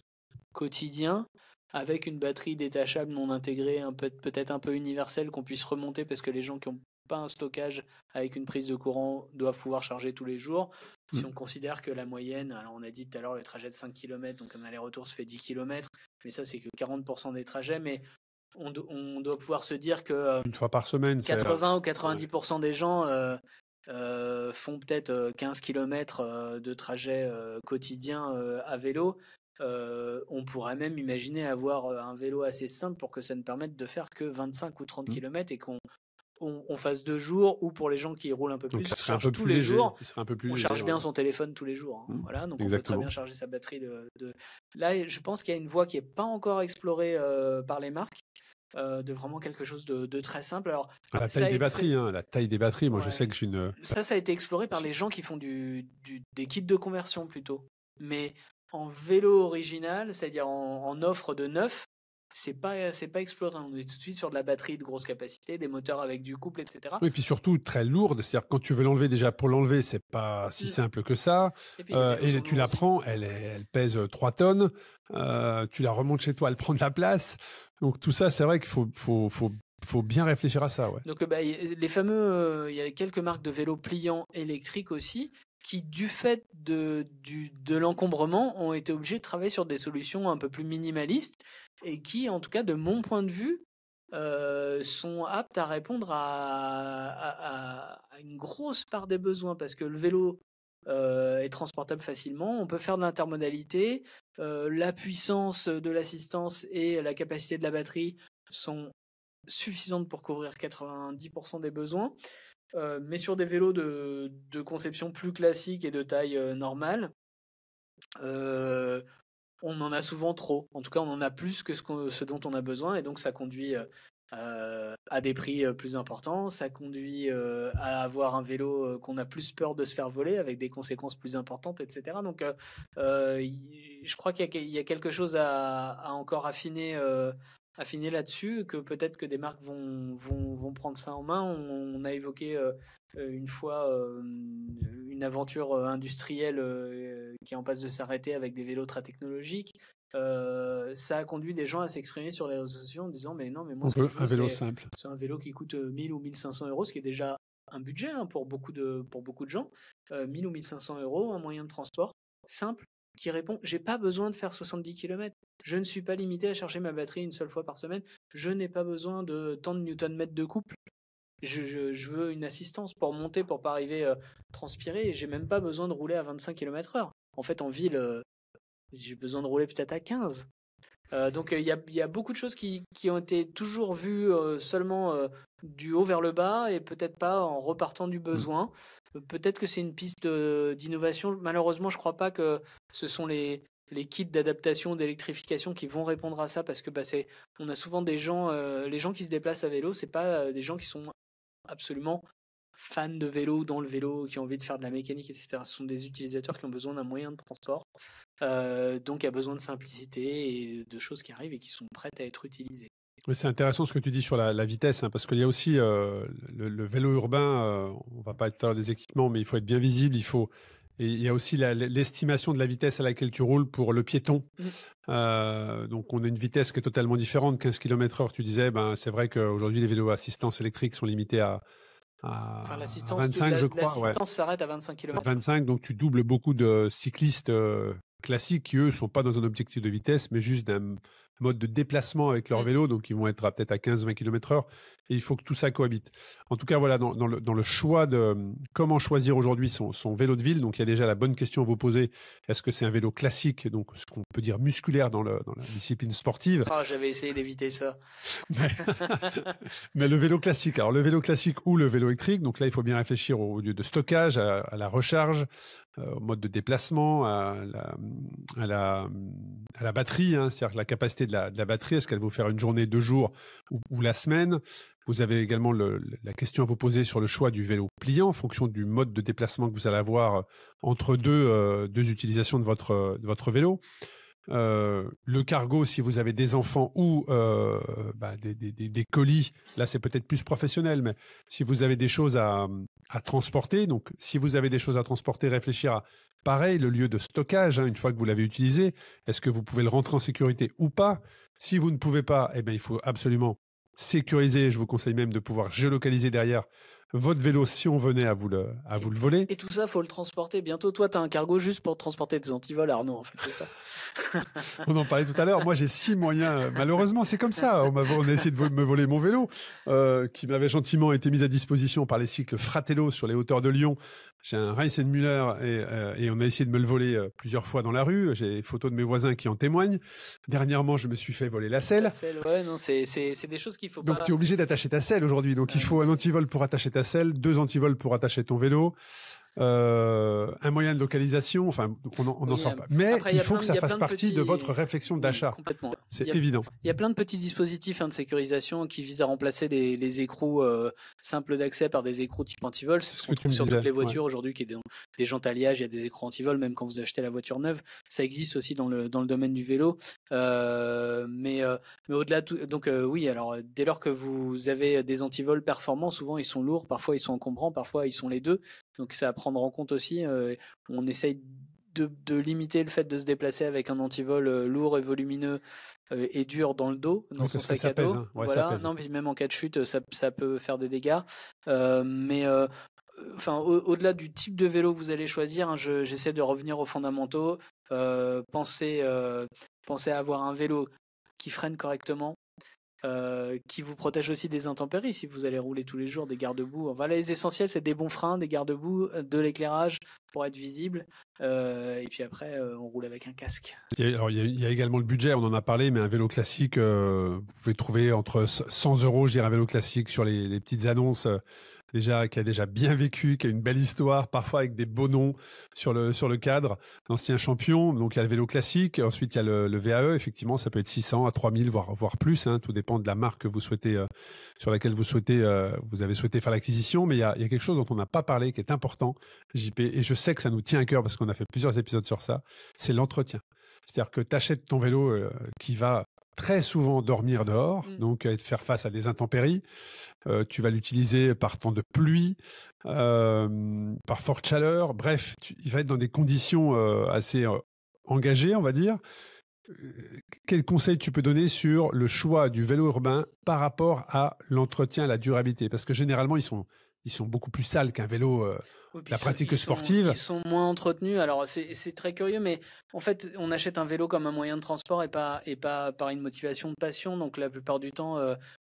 S2: quotidien, avec une batterie détachable non intégrée, peut-être un peu universelle, qu'on puisse remonter, parce que les gens qui n'ont pas un stockage avec une prise de courant doivent pouvoir charger tous les jours. Si on considère que la moyenne, alors on a dit tout à l'heure le trajet de 5 km, donc un aller-retour se fait 10 km, mais ça c'est que 40% des trajets, mais on doit pouvoir se dire que
S1: une fois par semaine,
S2: 80 ou 90% des gens font peut-être 15 km de trajet quotidien à vélo. On pourrait même imaginer avoir un vélo assez simple pour que ça ne permette de faire que 25 ou 30 km et qu'on fasse 2 jours, ou pour les gens qui roulent un peu plus,
S1: donc,
S2: charge tous les jours.
S1: On
S2: charge bien son téléphone tous les jours. Hein. Voilà, donc on peut très bien charger sa batterie. Là, je pense qu'il y a une voie qui n'est pas encore explorée par les marques. De vraiment quelque chose de très simple. Alors,
S1: la taille des batteries, moi je sais que j'ai une...
S2: Ça a été exploré par les gens qui font des kits de conversion plutôt. Mais en vélo original, c'est-à-dire en offre de neuf, c'est pas exploré. On est tout de suite sur de la batterie de grosse capacité, des moteurs avec du couple, etc.
S1: Oui, et puis surtout très lourde. C'est-à-dire quand tu veux l'enlever, déjà pour l'enlever, c'est pas si simple que ça. Et tu la prends, elle pèse 3 tonnes. Tu la remontes chez toi, elle prend de la place. Donc tout ça, c'est vrai qu'il faut bien réfléchir à ça. Ouais.
S2: Donc les fameux, il y a quelques marques de vélos pliants électriques aussi, qui, du fait de l'encombrement, ont été obligés de travailler sur des solutions un peu plus minimalistes, et qui, en tout cas, de mon point de vue, sont aptes à répondre à une grosse part des besoins, parce que le vélo est transportable facilement, on peut faire de l'intermodalité, la puissance de l'assistance et la capacité de la batterie sont suffisantes pour couvrir 90% des besoins. Mais sur des vélos de conception plus classique et de taille normale, on en a souvent trop. En tout cas, on en a plus que ce dont on a besoin, et donc ça conduit à des prix plus importants. Ça conduit à avoir un vélo qu'on a plus peur de se faire voler, avec des conséquences plus importantes, etc. Donc, je crois qu'il y a quelque chose à encore affiner là-dessus, que peut-être que des marques vont prendre ça en main. On a évoqué une fois une aventure industrielle qui est en passe de s'arrêter avec des vélos très technologiques. Ça a conduit des gens à s'exprimer sur les réseaux sociaux en disant mais non, mais moi
S1: un vélo simple.
S2: C'est un vélo qui coûte 1000 ou 1500 euros, ce qui est déjà un budget pour beaucoup de gens. 1000 ou 1500 euros, un moyen de transport simple qui répond « J'ai pas besoin de faire 70 km. Je ne suis pas limité à charger ma batterie une seule fois par semaine. Je n'ai pas besoin de tant de newton-mètres de couple. Je veux une assistance pour monter, pour pas arriver transpirer. Et j'ai même pas besoin de rouler à 25 km/h. En fait, en ville, j'ai besoin de rouler peut-être à 15. Donc il y a beaucoup de choses qui ont été toujours vues seulement du haut vers le bas et peut-être pas en repartant du besoin. Peut-être que c'est une piste d'innovation. Malheureusement, je crois pas que ce sont les kits d'adaptation, d'électrification qui vont répondre à ça parce que on a souvent des gens, les gens qui se déplacent à vélo, c'est pas des gens qui sont absolument fans de vélo, dans le vélo, qui ont envie de faire de la mécanique, etc. Ce sont des utilisateurs qui ont besoin d'un moyen de transport. Donc, il y a besoin de simplicité et de choses qui arrivent et qui sont prêtes à être utilisées.
S1: Oui, c'est intéressant ce que tu dis sur la vitesse, hein, parce qu'il y a aussi le vélo urbain, on va pas être tout à l'heure des équipements, mais il faut être bien visible, et il y a aussi l'estimation de la vitesse à laquelle tu roules pour le piéton. Donc, on a une vitesse qui est totalement différente. 15 km/h, tu disais, c'est vrai qu'aujourd'hui, les vélos à assistance électrique sont limités à 25, je crois.
S2: L'assistance s'arrête à 25 km.
S1: 25, donc tu doubles beaucoup de cyclistes classiques qui, eux, ne sont pas dans un objectif de vitesse, mais juste d'un mode de déplacement avec leur vélo, donc ils vont être peut-être à 15-20 km/h, et il faut que tout ça cohabite. En tout cas, voilà, dans le choix de comment choisir aujourd'hui son vélo de ville, donc il y a déjà la bonne question à vous poser. Est-ce que c'est un vélo classique, donc ce qu'on peut dire musculaire dans la discipline sportive?
S2: J'avais essayé d'éviter ça.
S1: Mais le vélo classique, alors le vélo classique ou le vélo électrique, donc là, il faut bien réfléchir au lieu de stockage, à la recharge, au mode de déplacement, à la batterie, hein, c'est-à-dire la capacité de la batterie, est-ce qu'elle va vous faire une journée, 2 jours ou la semaine? Vous avez également la question à vous poser sur le choix du vélo pliant en fonction du mode de déplacement que vous allez avoir entre deux utilisations de votre vélo. Le cargo, si vous avez des enfants ou des colis, là c'est peut-être plus professionnel, mais si vous avez des choses à transporter, donc si vous avez des choses à transporter, réfléchir à pareil, le lieu de stockage, hein, une fois que vous l'avez utilisé, est-ce que vous pouvez le rentrer en sécurité ou pas? Si vous ne pouvez pas, il faut absolument sécuriser. Je vous conseille même de pouvoir géolocaliser derrière votre vélo si on venait à vous le voler.
S2: Et tout ça, faut le transporter. Bientôt, toi, tu as un cargo juste pour transporter des antivols, Arnaud, en fait, c'est ça.
S1: On en parlait tout à l'heure. Moi, j'ai 6 moyens. Malheureusement, c'est comme ça. On a essayé de me voler mon vélo, qui m'avait gentiment été mis à disposition par les cycles Fratello sur les hauteurs de Lyon. J'ai un Reisenmüller et on a essayé de me le voler plusieurs fois dans la rue. J'ai des photos de mes voisins qui en témoignent. Dernièrement, je me suis fait voler la selle.
S2: Ouais, non, c'est des choses qu'il faut pas.
S1: Donc, tu es obligé d'attacher ta selle aujourd'hui. Donc, il faut un antivol pour attacher ta selle, 2 antivols pour attacher ton vélo. Un moyen de localisation, enfin, on n'en sort pas. Mais après, il faut que ça fasse partie de votre réflexion d'achat.
S2: Complètement.
S1: C'est évident.
S2: Il y a plein de petits dispositifs de sécurisation qui visent à remplacer les écrous simples d'accès par des écrous type antivol. C'est ce qu'on trouve sur toutes les voitures aujourd'hui, qui est des jantes alliage, il y a des écrous antivol, même quand vous achetez la voiture neuve. Ça existe aussi dans le domaine du vélo. Mais au-delà de tout, donc oui, alors dès lors que vous avez des antivols performants, souvent ils sont lourds, parfois ils sont encombrants, parfois ils sont les deux. Donc c'est à prendre en compte aussi. On essaye de limiter le fait de se déplacer avec un antivol lourd et volumineux et dur dans le dos, dans son sac à dos.
S1: Hein. Ouais,
S2: voilà. Non, mais même en cas de chute, ça peut faire des dégâts. Au-delà du type de vélo que vous allez choisir, hein, j'essaie de revenir aux fondamentaux. Pensez à avoir un vélo qui freine correctement. Qui vous protège aussi des intempéries si vous allez rouler tous les jours, des garde-boue. Voilà, les essentiels, c'est des bons freins, des garde-boue, de l'éclairage pour être visible. Et puis après, on roule avec un casque.
S1: Il y a également le budget, on en a parlé, mais un vélo classique, vous pouvez trouver entre 100 €, je dirais, un vélo classique sur les petites annonces. Qui a déjà bien vécu, qui a une belle histoire, parfois avec des beaux noms sur le cadre, l'ancien champion. Donc il y a le vélo classique, ensuite il y a le VAE, effectivement ça peut être 600 à 3000 voire plus, hein, tout dépend de la marque que vous souhaitez sur laquelle vous avez souhaité faire l'acquisition. Mais il y a quelque chose dont on n'a pas parlé qui est important, JP, et je sais que ça nous tient à cœur parce qu'on a fait plusieurs épisodes sur ça, c'est l'entretien. C'est-à-dire que tu achètes ton vélo qui va très souvent dormir dehors, donc faire face à des intempéries. Tu vas l'utiliser par temps de pluie, par forte chaleur. Bref, il va être dans des conditions assez engagées, on va dire. Quel conseil tu peux donner sur le choix du vélo urbain par rapport à l'entretien, à la durabilité? Parce que généralement, ils sont ils sont beaucoup plus sales qu'un vélo.
S2: Oui, puis
S1: La pratique sportive.
S2: Ils sont moins entretenus. Alors, c'est très curieux, mais en fait, on achète un vélo comme un moyen de transport et pas par une motivation de passion. Donc, la plupart du temps,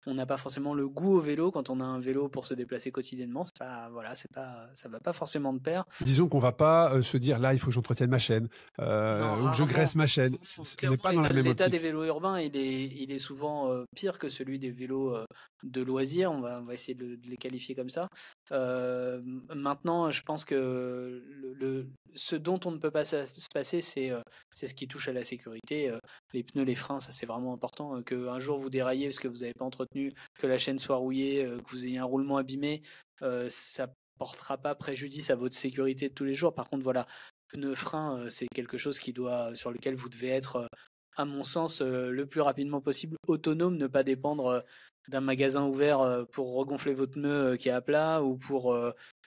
S2: on n'a pas forcément le goût au vélo. Quand on a un vélo pour se déplacer quotidiennement, ça va pas forcément de pair.
S1: Disons qu'on va pas se dire là, il faut que j'entretienne ma chaîne
S2: Non,
S1: ou que je graisse ma chaîne. On n'est pas dans la même
S2: L'état
S1: optique.
S2: des vélos urbains, il est souvent pire que celui des vélos de loisirs. On va essayer de les qualifier comme ça. Maintenant, je pense que ce dont on ne peut pas se passer, c'est ce qui touche à la sécurité. Les pneus, les freins, ça c'est vraiment important. Qu'un jour vous déraillez parce que vous n'avez pas entretenu, que la chaîne soit rouillée, que vous ayez un roulement abîmé, ça portera pas préjudice à votre sécurité de tous les jours. Par contre, voilà, pneus, freins, c'est quelque chose sur lequel vous devez être, à mon sens, le plus rapidement possible autonome, ne pas dépendre d'un magasin ouvert pour regonfler votre pneu qui est à plat ou pour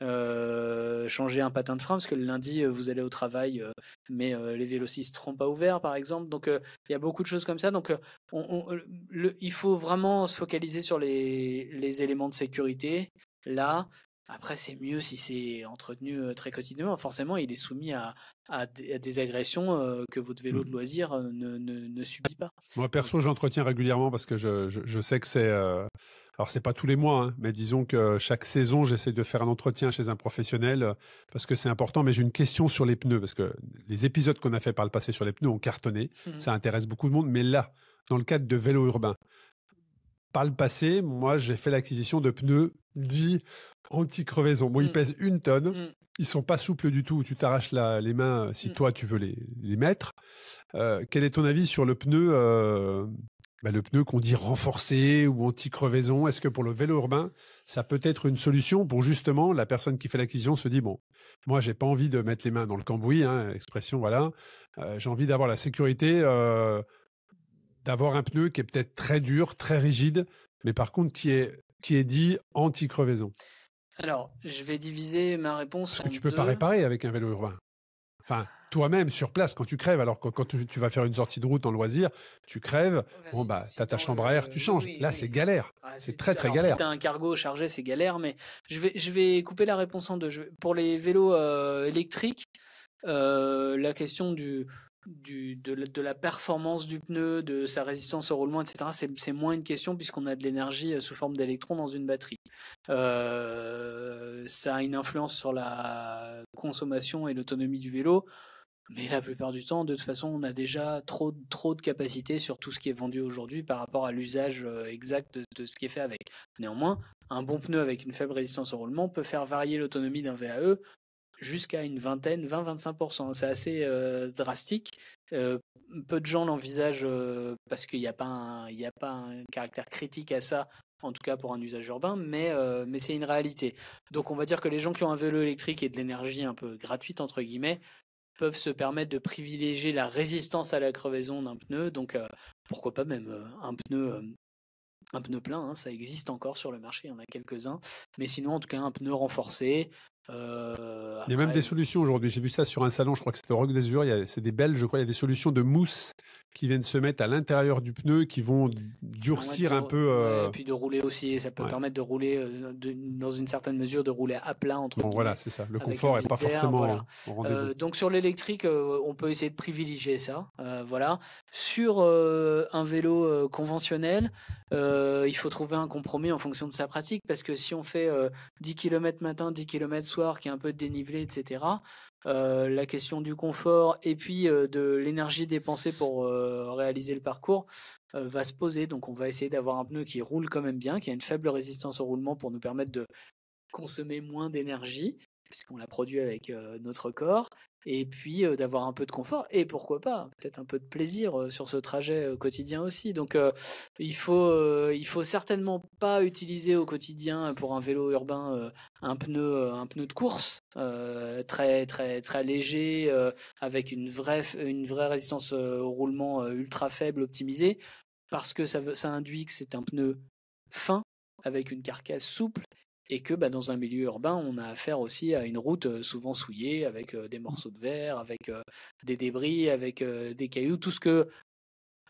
S2: changer un patin de frein, parce que le lundi vous allez au travail, mais les vélocistes ne seront pas ouverts par exemple. Donc il y a beaucoup de choses comme ça. Donc il faut vraiment se focaliser sur les éléments de sécurité. Là, après c'est mieux si c'est entretenu très quotidiennement. Forcément, il est soumis à des agressions que votre vélo de loisir ne subit pas.
S1: Moi, perso, j'entretiens régulièrement parce que je sais que c'est. Alors, c'est pas tous les mois, hein, mais disons que chaque saison, j'essaie de faire un entretien chez un professionnel parce que c'est important. Mais j'ai une question sur les pneus parce que les épisodes qu'on a fait par le passé sur les pneus ont cartonné. Ça intéresse beaucoup de monde. Mais là, dans le cadre de vélo urbain, par le passé, moi, j'ai fait l'acquisition de pneus dits anti-crevaison. Bon, ils pèsent 1 tonne. Ils sont pas souples du tout. Tu t'arraches les mains si toi, tu veux les mettre. Quel est ton avis sur le pneu le pneu qu'on dit renforcé ou anti-crevaison? Est-ce que pour le vélo urbain, ça peut être une solution pour justement la personne qui fait l'acquisition se dit, bon, moi, j'ai pas envie de mettre les mains dans le cambouis, hein, expression, voilà. J'ai envie d'avoir la sécurité d'avoir un pneu qui est peut-être très dur, très rigide, mais par contre qui est dit anti-crevaison.
S2: Alors, je vais diviser ma réponse
S1: Parce
S2: en
S1: que tu peux
S2: deux.
S1: pas réparer avec un vélo urbain. Enfin, toi-même, sur place, quand tu crèves, alors que quand tu vas faire une sortie de route en loisir, tu crèves, bon, t'as ta chambre à air, tu changes. Là, c'est galère. C'est très, très galère.
S2: Si t'as un cargo chargé, c'est galère, mais je vais couper la réponse en deux. Pour les vélos électriques, la question de la performance du pneu, de sa résistance au roulement, etc., c'est moins une question puisqu'on a de l'énergie sous forme d'électrons dans une batterie. Ça a une influence sur la consommation et l'autonomie du vélo, mais la plupart du temps, de toute façon, on a déjà trop de capacité sur tout ce qui est vendu aujourd'hui par rapport à l'usage exact de ce qui est fait avec. Néanmoins, un bon pneu avec une faible résistance au roulement peut faire varier l'autonomie d'un VAE jusqu'à une vingtaine, 20-25%. C'est assez drastique. Peu de gens l'envisagent parce qu'il n'y a pas un caractère critique à ça, en tout cas pour un usage urbain, mais c'est une réalité. Donc on va dire que les gens qui ont un vélo électrique et de l'énergie un peu gratuite, entre guillemets, peuvent se permettre de privilégier la résistance à la crevaison d'un pneu. Donc pourquoi pas même un pneu plein, hein, ça existe encore sur le marché, il y en a quelques-uns. Mais sinon, en tout cas, un pneu renforcé.
S1: Il y a même des solutions aujourd'hui. J'ai vu ça sur un salon, je crois que c'était au Roc des Ures. C'est des Belges, je crois. Il y a des solutions de mousse qui viennent se mettre à l'intérieur du pneu, qui vont durcir un peu.
S2: Et puis de rouler aussi. Ça peut permettre de rouler, dans une certaine mesure, de rouler à plat entre guillemets.
S1: Voilà, c'est ça. Le confort n'est pas forcément au rendez-vous.
S2: Donc sur l'électrique, on peut essayer de privilégier ça. Voilà. Sur un vélo conventionnel, il faut trouver un compromis en fonction de sa pratique, parce que si on fait 10 km matin, 10 km soir, qui est un peu dénivelé, etc., la question du confort et puis de l'énergie dépensée pour réaliser le parcours va se poser. Donc on va essayer d'avoir un pneu qui roule quand même bien, qui a une faible résistance au roulement pour nous permettre de consommer moins d'énergie, puisqu'on la produit avec notre corps, et puis d'avoir un peu de confort, et pourquoi pas, peut-être un peu de plaisir sur ce trajet quotidien aussi. Donc il faut certainement pas utiliser au quotidien pour un vélo urbain un pneu de course très, très, très léger, avec une vraie résistance au roulement ultra faible, optimisée, parce que ça induit que c'est un pneu fin, avec une carcasse souple, et que dans un milieu urbain, on a affaire aussi à une route souvent souillée, avec des morceaux de verre, avec des débris, avec des cailloux, tout ce que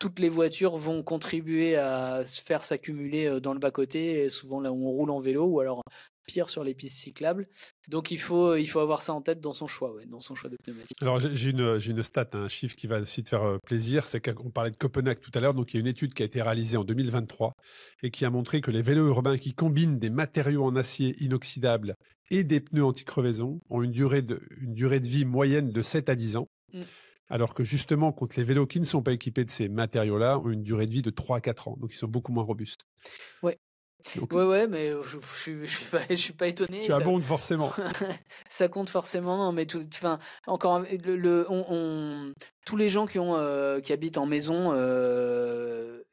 S2: toutes les voitures vont contribuer à se faire s'accumuler dans le bas-côté, et souvent là où on roule en vélo, ou alors pire sur les pistes cyclables. Donc il faut avoir ça en tête dans son choix, dans son choix de pneumatique.
S1: Alors j'ai une stat, un chiffre qui va aussi te faire plaisir, c'est qu'on parlait de Copenhague tout à l'heure, donc il y a une étude qui a été réalisée en 2023 et qui a montré que les vélos urbains qui combinent des matériaux en acier inoxydable et des pneus anti-crevaison ont une durée de vie moyenne de 7 à 10 ans. Alors que justement, contre les vélos qui ne sont pas équipés de ces matériaux-là, ont une durée de vie de 3 à 4 ans. Donc, ils sont beaucoup moins robustes.
S2: Ouais. Donc, ouais, mais je suis pas étonné.
S1: Tu abondes forcément.
S2: Ça compte forcément, non, mais encore tous les gens qui habitent en maison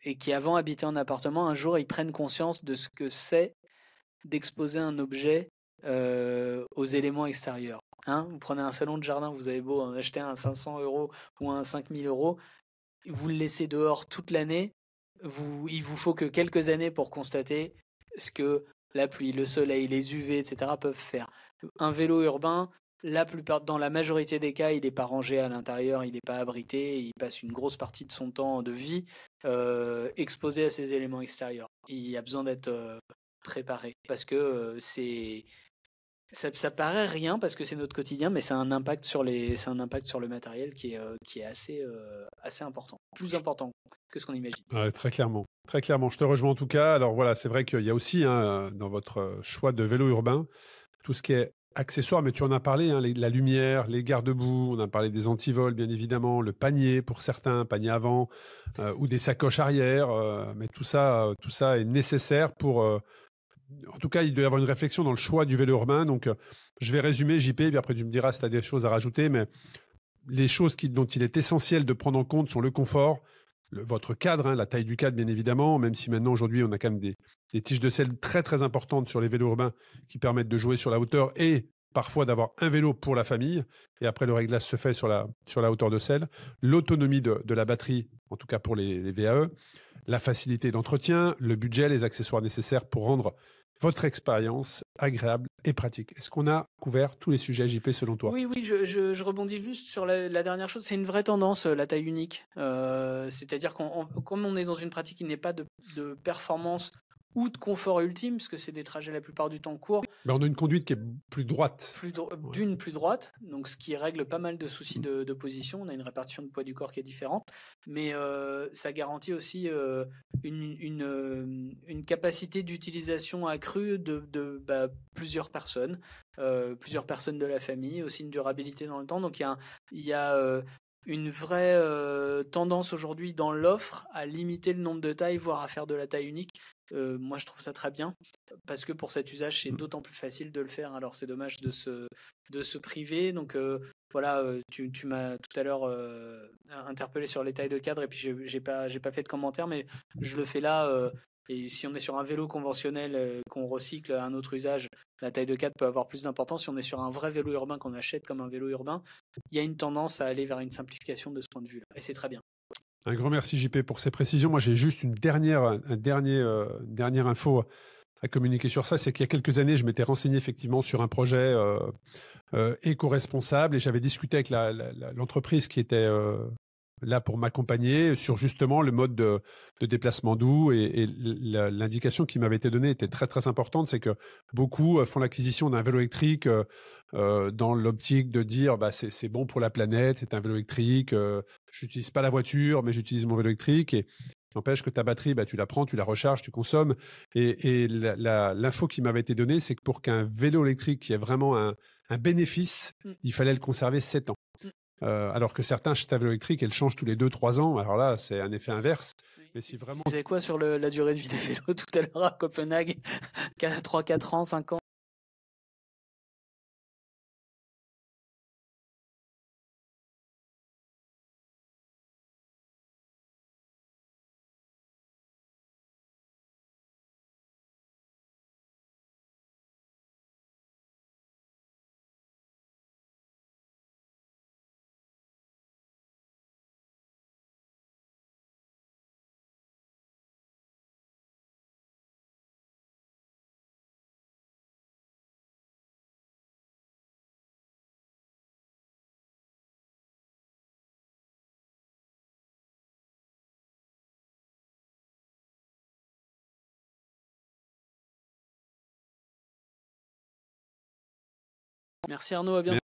S2: et qui avant habitaient en appartement, un jour ils prennent conscience de ce que c'est d'exposer un objet aux éléments extérieurs. Vous prenez un salon de jardin, vous avez beau en acheter un 500 € ou un 5000 €, vous le laissez dehors toute l'année, il vous faut que quelques années pour constater ce que la pluie, le soleil, les UV, etc. peuvent faire. Un vélo urbain, dans la majorité des cas, il n'est pas rangé à l'intérieur, il n'est pas abrité, il passe une grosse partie de son temps de vie exposé à ces éléments extérieurs. Il a besoin d'être préparé parce que ça paraît rien parce que c'est notre quotidien, mais c'est un impact sur le matériel qui est assez important, plus important que ce qu'on imagine.
S1: Ouais, très clairement, je te rejoins en tout cas. Alors voilà, c'est vrai qu'il y a aussi dans votre choix de vélo urbain tout ce qui est accessoires, mais tu en as parlé, la lumière, les garde-boue, on a parlé des antivols bien évidemment, le panier pour certains, panier avant, ou des sacoches arrière, mais tout ça est nécessaire pour en tout cas, il doit y avoir une réflexion dans le choix du vélo urbain. Donc, je vais résumer, JP, puis après tu me diras si tu as des choses à rajouter. Mais les choses dont il est essentiel de prendre en compte sont le confort, votre cadre, la taille du cadre, bien évidemment, même si maintenant, aujourd'hui, on a quand même des tiges de selle très, très importantes sur les vélos urbains qui permettent de jouer sur la hauteur et parfois d'avoir un vélo pour la famille. Et après, le réglage se fait sur la hauteur de selle. L'autonomie de la batterie, en tout cas pour les VAE, la facilité d'entretien, le budget, les accessoires nécessaires pour rendre votre expérience agréable et pratique. Est-ce qu'on a couvert tous les sujets, JP, selon toi?
S2: Oui, je rebondis juste sur la dernière chose. C'est une vraie tendance, la taille unique. C'est-à-dire comme on est dans une pratique qui n'est pas de performance ou de confort ultime, parce que c'est des trajets la plupart du temps courts.
S1: On a une conduite qui est plus droite.
S2: Plus droite, donc ce qui règle pas mal de soucis de position. On a une répartition de poids du corps qui est différente, mais ça garantit aussi une capacité d'utilisation accrue de plusieurs personnes de la famille, aussi une durabilité dans le temps. Donc il y a une vraie tendance aujourd'hui dans l'offre à limiter le nombre de tailles, voire à faire de la taille unique. Moi, je trouve ça très bien parce que pour cet usage, c'est d'autant plus facile de le faire. Alors, c'est dommage de se priver. Donc, voilà, tu m'as tout à l'heure interpellé sur les tailles de cadre et puis j'ai pas fait de commentaire, mais je le fais là. Et si on est sur un vélo conventionnel qu'on recycle à un autre usage, la taille de cadre peut avoir plus d'importance. Si on est sur un vrai vélo urbain qu'on achète comme un vélo urbain, il y a une tendance à aller vers une simplification de ce point de vue-là. Et c'est très bien.
S1: Un grand merci, JP, pour ces précisions. Moi, j'ai juste une dernière info à communiquer sur ça. C'est qu'il y a quelques années, je m'étais renseigné effectivement sur un projet éco-responsable et j'avais discuté avec l'entreprise qui était là pour m'accompagner sur justement le mode de déplacement doux et l'indication qui m'avait été donnée était très très importante, c'est que beaucoup font l'acquisition d'un vélo électrique dans l'optique de dire c'est bon pour la planète, c'est un vélo électrique, j'utilise pas la voiture mais j'utilise mon vélo électrique et n'empêche que ta batterie, tu la prends, tu la recharges, tu consommes et l'info qui m'avait été donnée, c'est que pour qu'un vélo électrique qui ait vraiment un bénéfice, il fallait le conserver 7 ans. Alors que certains achètent un vélo électrique et le changent tous les 2-3 ans. Alors là, c'est un effet inverse.
S2: Oui.
S1: Mais si vraiment...
S2: Vous savez quoi sur la durée de vie des vélos tout à l'heure à Copenhague? 3-4 ans, 5 ans? Merci Arnaud, à bientôt.